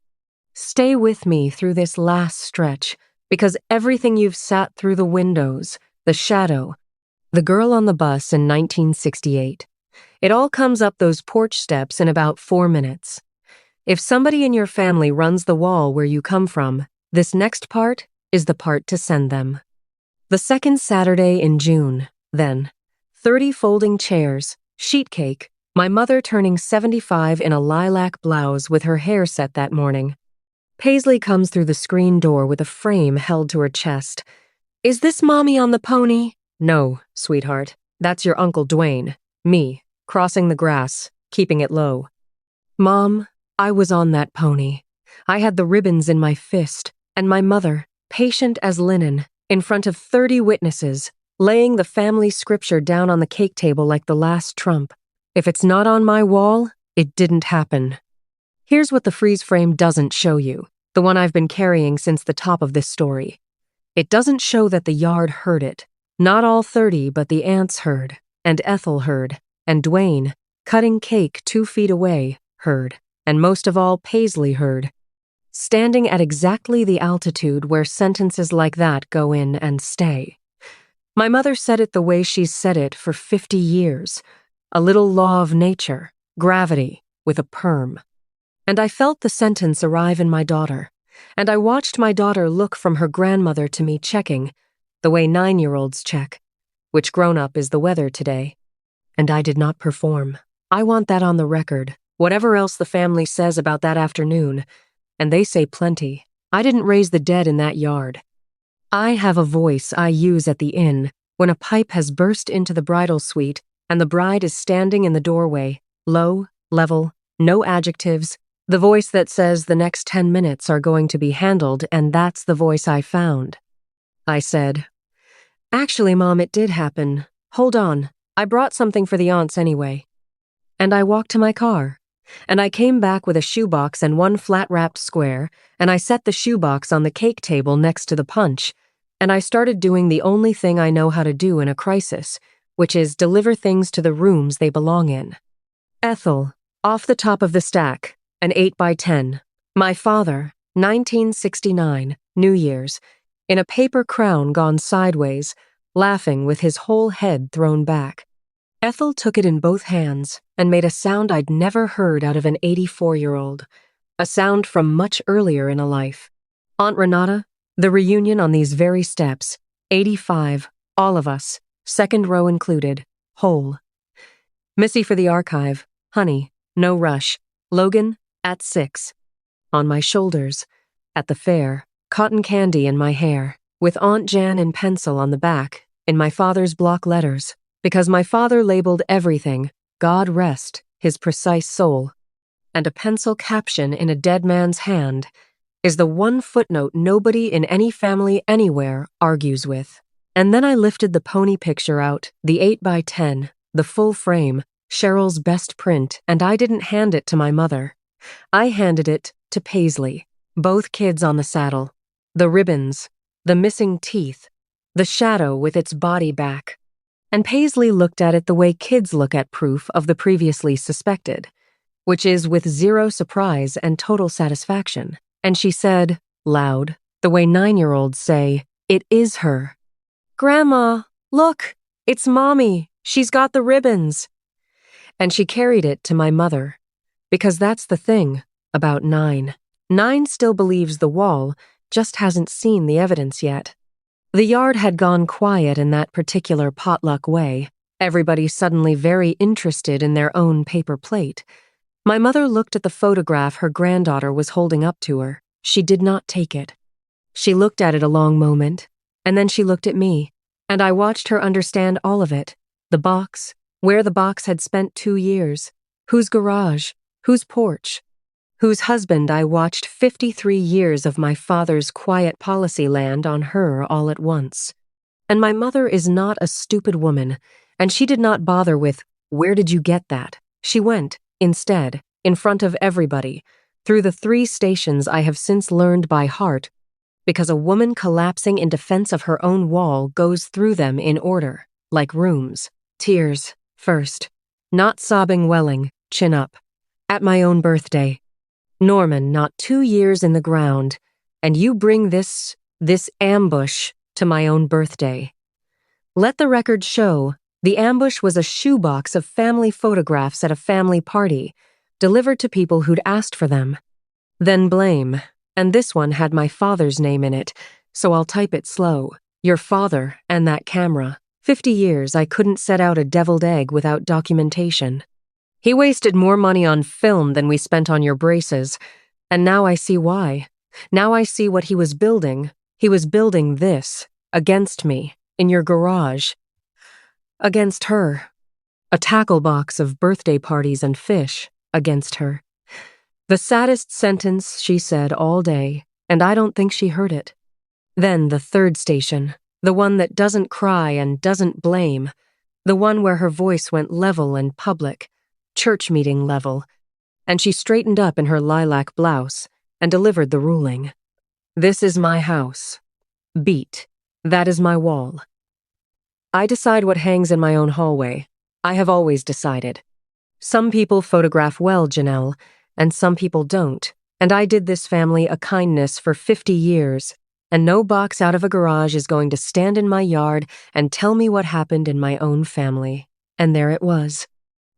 Stay with me through this last stretch, because everything you've sat through the windows, the shadow, the girl on the bus in 1968, it all comes up those porch steps in about 4 minutes. If somebody in your family runs the wall where you come from, this next part is the part to send them. The second Saturday in June, then, 30 folding chairs, sheet cake, my mother turning 75 in a lilac blouse with her hair set that morning. Paisley comes through the screen door with a frame held to her chest. "Is this Mommy on the pony?" "No, sweetheart. That's your Uncle Dwayne. Me, crossing the grass, keeping it low." "Mom, I was on that pony. I had the ribbons in my fist, and my mother, patient as linen, in front of 30 witnesses, laying the family scripture down on the cake table like the last trump. If it's not on my wall, it didn't happen." Here's what the freeze frame doesn't show you, the one I've been carrying since the top of this story. It doesn't show that the yard heard it. Not all 30, but the aunts heard, and Ethel heard, and Dwayne, cutting cake 2 feet away, heard, and most of all, Paisley heard. Standing at exactly the altitude where sentences like that go in and stay. My mother said it the way she's said it for 50 years. A little law of nature, gravity, with a perm. And I felt the sentence arrive in my daughter, and I watched my daughter look from her grandmother to me checking, the way 9-year-olds check, which grown-up is the weather today. And I did not perform. I want that on the record, whatever else the family says about that afternoon, and they say plenty. I didn't raise the dead in that yard. I have a voice I use at the inn when a pipe has burst into the bridal suite and the bride is standing in the doorway, low, level, no adjectives, the voice that says the next 10 minutes are going to be handled, and that's the voice I found. I said, "Actually, Mom, it did happen. Hold on, I brought something for the aunts anyway." And I walked to my car, and I came back with a shoebox and 1 flat-wrapped square, and I set the shoebox on the cake table next to the punch, and I started doing the only thing I know how to do in a crisis, which is deliver things to the rooms they belong in. Ethel, off the top of the stack, an 8x10. My father, 1969, New Year's, in a paper crown gone sideways, laughing with his whole head thrown back. Ethel took it in both hands and made a sound I'd never heard out of an 84-year-old, a sound from much earlier in a life. Aunt Renata, the reunion on these very steps, 85, all of us, second row included, whole. Missy for the archive, honey, no rush, Logan, at 6. On my shoulders, at the fair, cotton candy in my hair, with Aunt Jan in pencil on the back, in my father's block letters, because my father labeled everything, God rest his precise soul, and a pencil caption in a dead man's hand is the one footnote nobody in any family anywhere argues with. And then I lifted the pony picture out, the 8x10, the full frame, Cheryl's best print, and I didn't hand it to my mother. I handed it to Paisley, both kids on the saddle, the ribbons, the missing teeth, the shadow with its body back. And Paisley looked at it the way kids look at proof of the previously suspected, which is with zero surprise and total satisfaction. And she said, loud, the way 9-year-olds say, "It is her. Grandma, look, it's Mommy. She's got the ribbons." And she carried it to my mother, because that's the thing about 9. 9 still believes the wall, just hasn't seen the evidence yet. The yard had gone quiet in that particular potluck way, everybody suddenly very interested in their own paper plate. My mother looked at the photograph her granddaughter was holding up to her. She did not take it. She looked at it a long moment, and then she looked at me, and I watched her understand all of it. The box, where the box had spent 2 years, whose garage, whose porch, whose husband I watched 53 years of my father's quiet policy land on her all at once. And my mother is not a stupid woman, and she did not bother with, "Where did you get that?" She went, instead, in front of everybody, through the 3 stations I have since learned by heart, because a woman collapsing in defense of her own wall goes through them in order, like rooms. Tears, first. Not sobbing welling, chin up. At my own birthday. Norman, not 2 years in the ground, and you bring this ambush to my own birthday. Let the record show, the ambush was a shoebox of family photographs at a family party, delivered to people who'd asked for them. Then blame, and this one had my father's name in it, so I'll type it slow. Your father and that camera. 50 years I couldn't set out a deviled egg without documentation. He wasted more money on film than we spent on your braces, and now I see why. Now I see what he was building. He was building this, against me, in your garage. Against her. A tackle box of birthday parties and fish, against her. The saddest sentence she said all day, and I don't think she heard it. Then the 3rd station, the one that doesn't cry and doesn't blame, the one where her voice went level and public, church meeting level, and she straightened up in her lilac blouse and delivered the ruling. This is my house. Beat. That is my wall. I decide what hangs in my own hallway. I have always decided. Some people photograph well, Janelle, and some people don't, and I did this family a kindness for 50 years, and no box out of a garage is going to stand in my yard and tell me what happened in my own family. And there it was.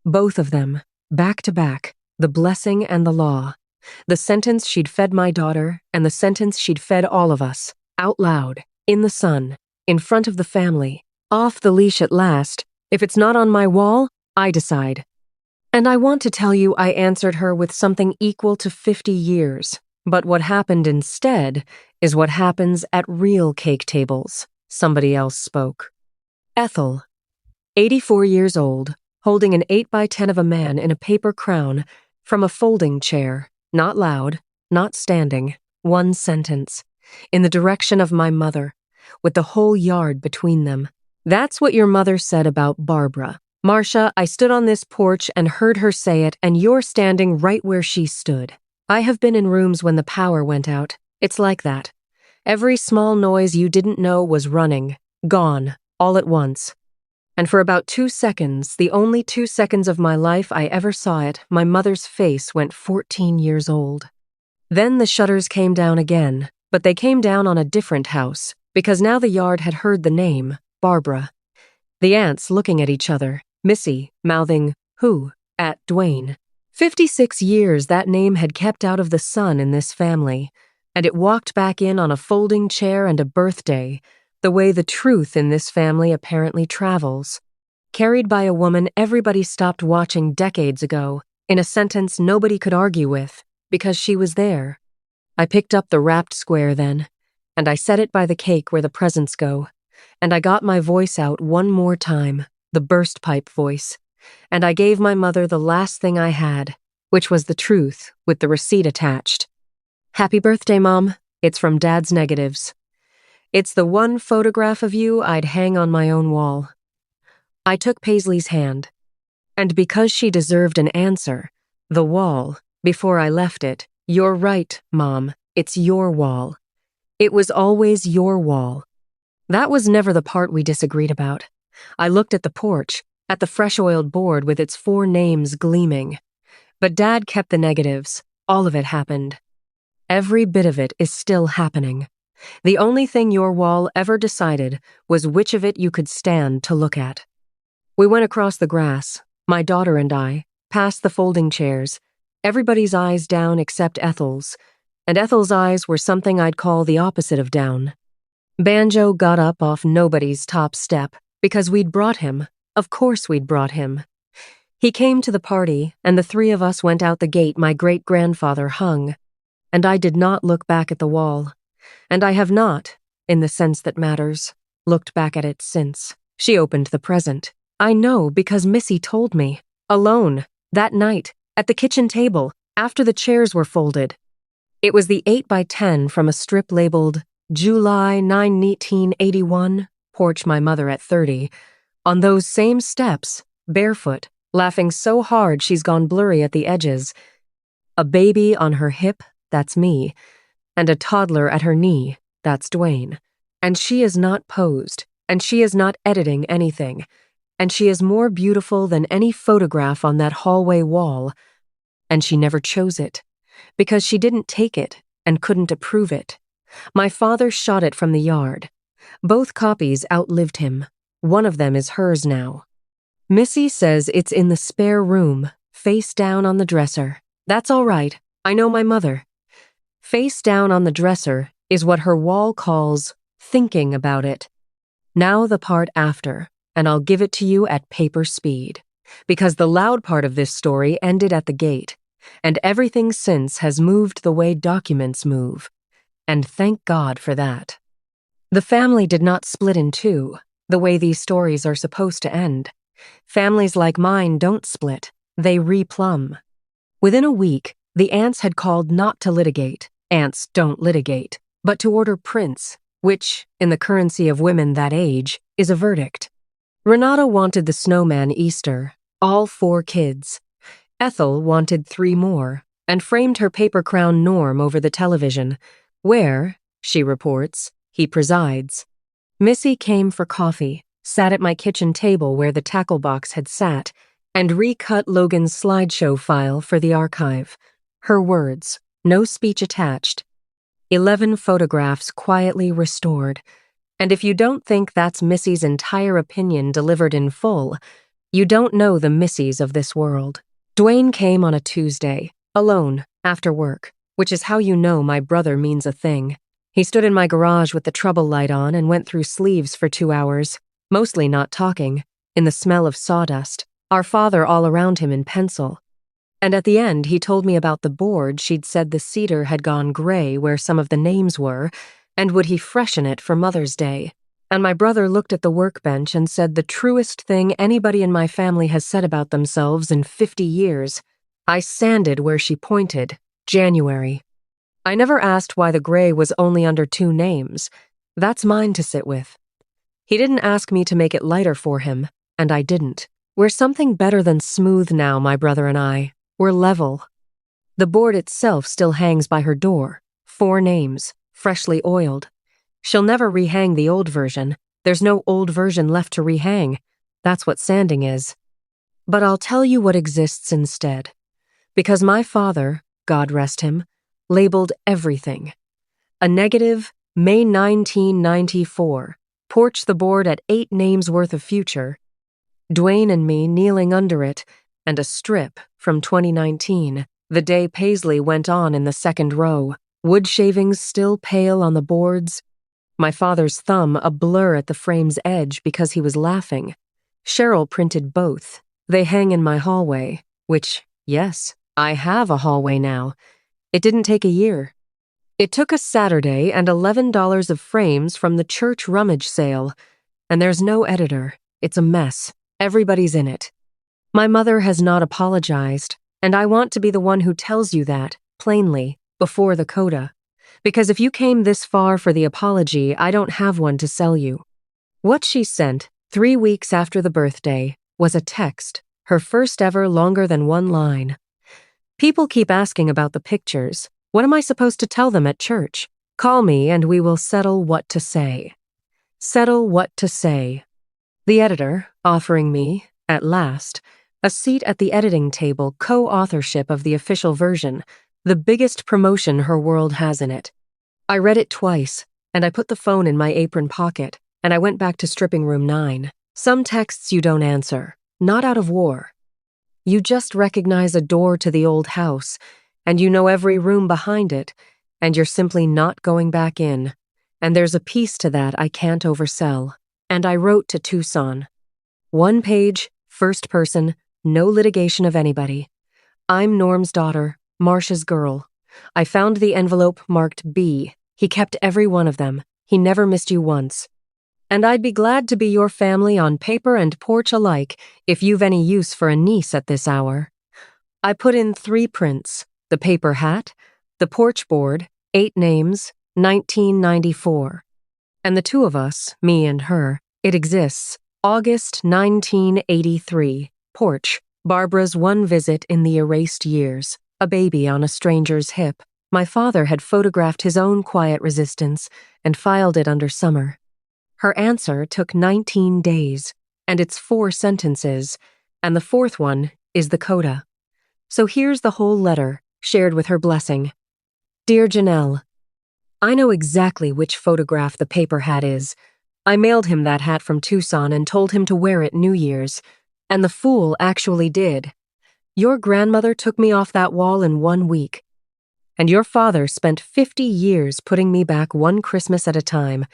Both of them, back to back, the blessing and the law. The sentence she'd fed my daughter and the sentence she'd fed all of us, out loud, in the sun, in front of the family, off the leash at last. If it's not on my wall, I decide. And I want to tell you I answered her with something equal to 50 years. But what happened instead is what happens at real cake tables. Somebody else spoke. Ethel, 84 years old, holding an 8x10 of a man in a paper crown from a folding chair, not loud, not standing, one sentence, in the direction of my mother, with the whole yard between them. That's what your mother said about Barbara. Marcia, I stood on this porch and heard her say it, and you're standing right where she stood. I have been in rooms when the power went out. It's like that. Every small noise you didn't know was running, gone, all at once. And for about 2 seconds, the only 2 seconds of my life I ever saw it, my mother's face went 14 years old. Then the shutters came down again, but they came down on a different house, because now the yard had heard the name, Barbara. The aunts looking at each other, Missy mouthing, "Who?" at Dwayne. 56 years that name had kept out of the sun in this family, and it walked back in on a folding chair and a birthday, the way the truth in this family apparently travels. Carried by a woman everybody stopped watching decades ago, in a sentence nobody could argue with, because she was there. I picked up the wrapped square then, and I set it by the cake where the presents go, and I got my voice out one more time, the burst pipe voice, and I gave my mother the last thing I had, which was the truth with the receipt attached. "Happy birthday, Mom. It's from Dad's negatives. It's the one photograph of you I'd hang on my own wall." I took Paisley's hand, and because she deserved an answer, the wall, before I left it, "You're right, Mom, it's your wall. It was always your wall." That was never the part we disagreed about. I looked at the porch, at the fresh-oiled board with its 4 names gleaming. But Dad kept the negatives. All of it happened. Every bit of it is still happening. The only thing your wall ever decided was which of it you could stand to look at. We went across the grass, my daughter and I, past the folding chairs, everybody's eyes down except Ethel's, and Ethel's eyes were something I'd call the opposite of down. Banjo got up off nobody's top step, because we'd brought him. Of course we'd brought him. He came to the party, and the 3 of us went out the gate my great-grandfather hung, and I did not look back at the wall, and I have not, in the sense that matters, looked back at it since. She opened the present. I know because Missy told me. Alone, that night, at the kitchen table, after the chairs were folded. It was the 8x10 from a strip labeled July 9, 1981, Porch my mother at 30, on those same steps, barefoot, laughing so hard she's gone blurry at the edges. A baby on her hip, that's me, and a toddler at her knee, that's Dwayne. And she is not posed, and she is not editing anything, and she is more beautiful than any photograph on that hallway wall, and she never chose it, because she didn't take it and couldn't approve it. My father shot it from the yard. Both copies outlived him. One of them is hers now. Missy says it's in the spare room, face down on the dresser. That's all right. I know my mother. Face down on the dresser is what her wall calls thinking about it. Now the part after, and I'll give it to you at paper speed, because the loud part of this story ended at the gate, and everything since has moved the way documents move, and thank God for that. The family did not split in 2, the way these stories are supposed to end. Families like mine don't split, they replumb. Within a week, the aunts had called not to litigate, aunts don't litigate, but to order prints, which, in the currency of women that age, is a verdict. Renata wanted the snowman Easter, all 4 kids. Ethel wanted 3 more, and framed her paper crown Norm over the television, where, she reports, he presides. Missy came for coffee, sat at my kitchen table where the tackle box had sat, and recut Logan's slideshow file for the archive. Her words, no speech attached. 11 photographs quietly restored. And if you don't think that's Missy's entire opinion delivered in full, you don't know the Missies of this world. Dwayne came on a Tuesday, alone, after work, which is how you know my brother means a thing. He stood in my garage with the trouble light on and went through sleeves for 2 hours, mostly not talking, in the smell of sawdust, our father all around him in pencil. And at the end, he told me about the board she'd said the cedar had gone gray where some of the names were, and would he freshen it for Mother's Day. And my brother looked at the workbench and said the truest thing anybody in my family has said about themselves in 50 years. I sanded where she pointed, January. I never asked why the gray was only under 2 names. That's mine to sit with. He didn't ask me to make it lighter for him, and I didn't. We're something better than smooth now, my brother and I. We're level. The board itself still hangs by her door. 4 names, freshly oiled. She'll never rehang the old version. There's no old version left to rehang. That's what sanding is. But I'll tell you what exists instead. Because my father, God rest him, labeled everything. A negative, May 1994, Porch the board at 8 names worth of future, Dwayne and me kneeling under it, and a strip from 2019, the day Paisley went on in the second row, wood shavings still pale on the boards, my father's thumb a blur at the frame's edge because he was laughing. Cheryl printed both. They hang in my hallway, which, yes, I have a hallway now. It didn't take a year. It took a Saturday and $11 of frames from the church rummage sale. And there's no editor. It's a mess. Everybody's in it. My mother has not apologized, and I want to be the one who tells you that, plainly, before the coda. Because if you came this far for the apology, I don't have one to sell you. What she sent, 3 weeks after the birthday, was a text, her first ever longer than one line. People keep asking about the pictures. What am I supposed to tell them at church? Call me and we will settle what to say. Settle what to say. The editor, offering me, at last, a seat at the editing table, co-authorship of the official version, the biggest promotion her world has in it. I read it twice, and I put the phone in my apron pocket, and I went back to stripping room 9. Some texts you don't answer, not out of war. You just recognize a door to the old house, and you know every room behind it, and you're simply not going back in. And there's a piece to that I can't oversell. And I wrote to Tucson. 1 page, first person, no litigation of anybody. I'm Norm's daughter, Marcia's girl. I found the envelope marked B. He kept every one of them. He never missed you once. And I'd be glad to be your family on paper and porch alike if you've any use for a niece at this hour. I put in 3 prints, the paper hat, the porch board, 8 names, 1994. And the 2 of us, me and her, it exists, August 1983, Porch, Barbara's one visit in the erased years, a baby on a stranger's hip. My father had photographed his own quiet resistance and filed it under summer. Her answer took 19 days, and it's 4 sentences, and the 4th one is the coda. So here's the whole letter, shared with her blessing. Dear Janelle, I know exactly which photograph the paper hat is. I mailed him that hat from Tucson and told him to wear it New Year's, and the fool actually did. Your grandmother took me off that wall in 1 week. And your father spent 50 years putting me back one Christmas at a time,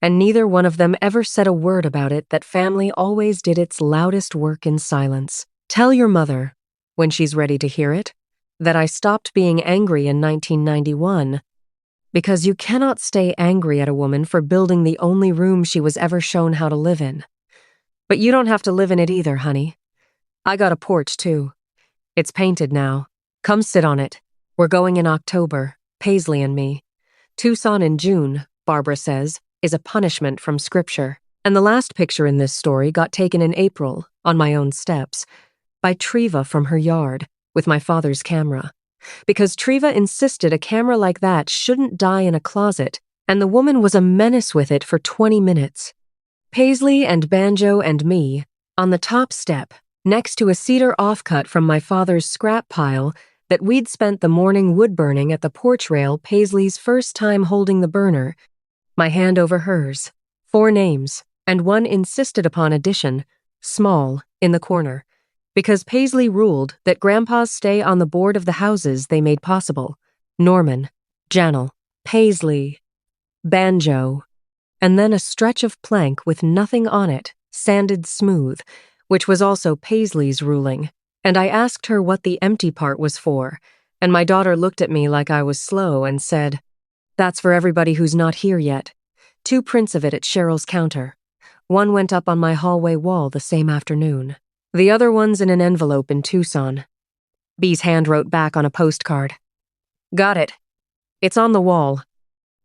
and neither one of them ever said a word about it that family always did its loudest work in silence. Tell your mother, when she's ready to hear it, that I stopped being angry in 1991, because you cannot stay angry at a woman for building the only room she was ever shown how to live in. But you don't have to live in it either, honey. I got a porch, too. It's painted now. Come sit on it. We're going in October, Paisley and me. Tucson in June, Barbara says, is a punishment from Scripture. And the last picture in this story got taken in April, on my own steps, by Treva from her yard, with my father's camera. Because Treva insisted a camera like that shouldn't die in a closet, and the woman was a menace with it for 20 minutes. Paisley and Banjo and me, on the top step, next to a cedar offcut from my father's scrap pile that we'd spent the morning wood burning at the porch rail, Paisley's first time holding the burner, my hand over hers, 4 names, and one insisted upon addition, small, in the corner, because Paisley ruled that Grandpa's stay on the board of the houses they made possible. Norman, Janelle, Paisley, Banjo, and then a stretch of plank with nothing on it, sanded smooth, which was also Paisley's ruling, and I asked her what the empty part was for, and my daughter looked at me like I was slow and said, "That's for everybody who's not here yet." 2 prints of it at Cheryl's counter. One went up on my hallway wall the same afternoon. The other one's in an envelope in Tucson. B's hand wrote back on a postcard. Got it. It's on the wall.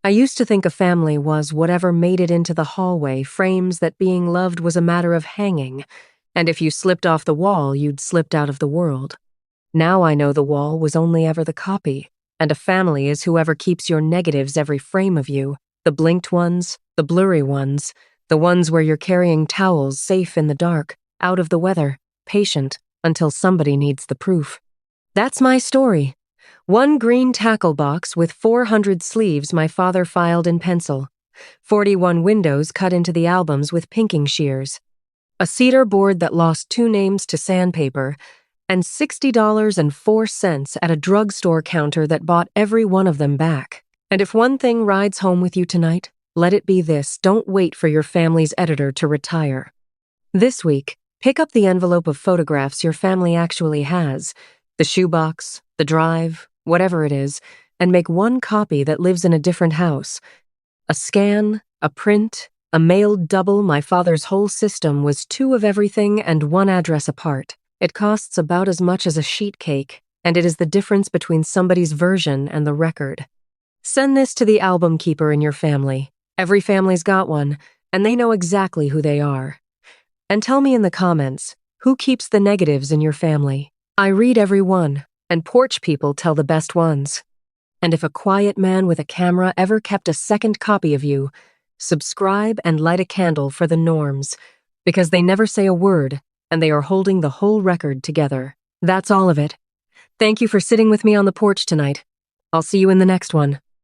I used to think a family was whatever made it into the hallway, frames that being loved was a matter of hanging, and if you slipped off the wall, you'd slipped out of the world. Now I know the wall was only ever the copy, and a family is whoever keeps your negatives every frame of you, the blinked ones, the blurry ones, the ones where you're carrying towels safe in the dark, out of the weather, patient, until somebody needs the proof. That's my story. One green tackle box with 400 sleeves my father filed in pencil. 41 windows cut into the albums with pinking shears. A cedar board that lost 2 names to sandpaper, and $60.04 at a drugstore counter that bought every one of them back. And if one thing rides home with you tonight, let it be this: don't wait for your family's editor to retire. This week, pick up the envelope of photographs your family actually has, the shoebox, the drive, whatever it is, and make one copy that lives in a different house. A scan, a print, a mailed double. My father's whole system was 2 of everything and 1 address apart. It costs about as much as a sheet cake, and it is the difference between somebody's version and the record. Send this to the album keeper in your family. Every family's got one, and they know exactly who they are. And tell me in the comments, who keeps the negatives in your family? I read every one, and Porch people tell the best ones. And if a quiet man with a camera ever kept a second copy of you, subscribe and light a candle for the norms, because they never say a word, and they are holding the whole record together. That's all of it. Thank you for sitting with me on the porch tonight. I'll see you in the next one.